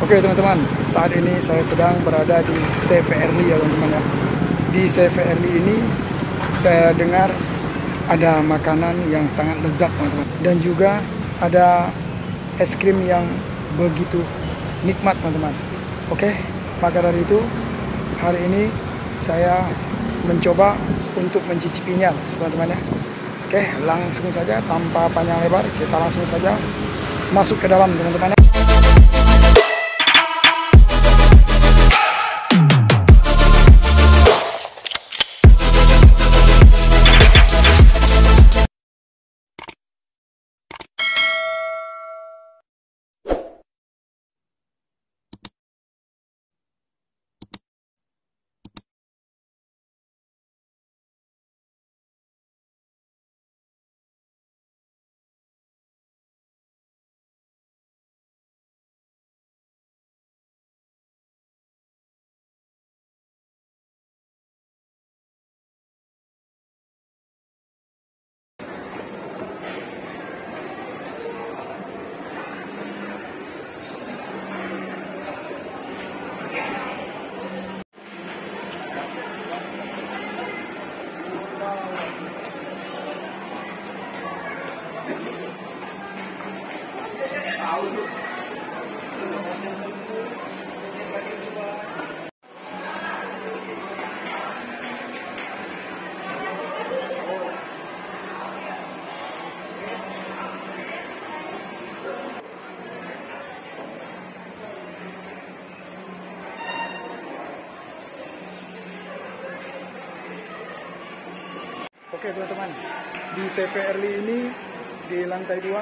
Oke teman-teman, saat ini saya sedang berada di CVRI ya teman-teman ya. Di CVRI ini saya dengar ada makanan yang sangat lezat teman-teman. Dan juga ada es krim yang begitu nikmat teman-teman. Oke, maka dari itu hari ini saya mencoba untuk mencicipinya teman-teman ya. Oke, langsung saja tanpa panjang lebar kita langsung saja masuk ke dalam teman-teman ya. Oke teman-teman, di CVRI ini di lantai 2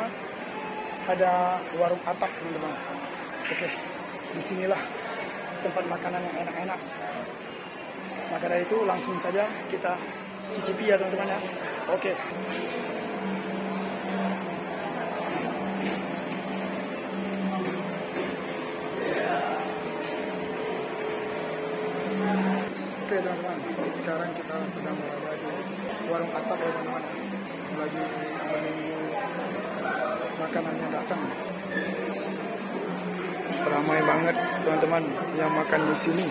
ada warung atap teman-teman. Oke, disinilah tempat makanan yang enak-enak. Maka dari itu langsung saja kita cicipi ya teman-teman ya. Oke. Oke teman-teman, sekarang kita sedang berada di warung atap ya teman-teman. Lagi menunggu makanannya datang. Ramai banget teman-teman yang makan di sini.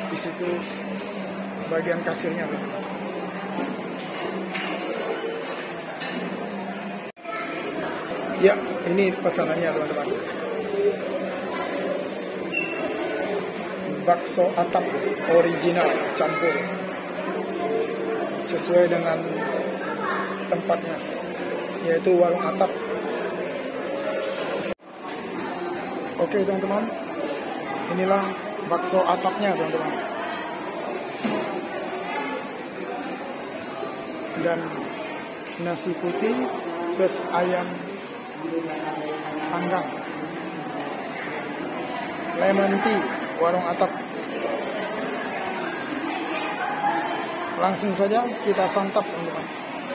Di situ bagian kasirnya teman-teman. Ya, ini pesanannya teman-teman. Bakso atap original campur. Sesuai dengan tempatnya, yaitu warung atap. Oke teman-teman, inilah bakso atapnya teman-teman. Dan nasi putih plus ayam panggang, lemon tea, warung atap. Langsung saja kita santap teman-teman.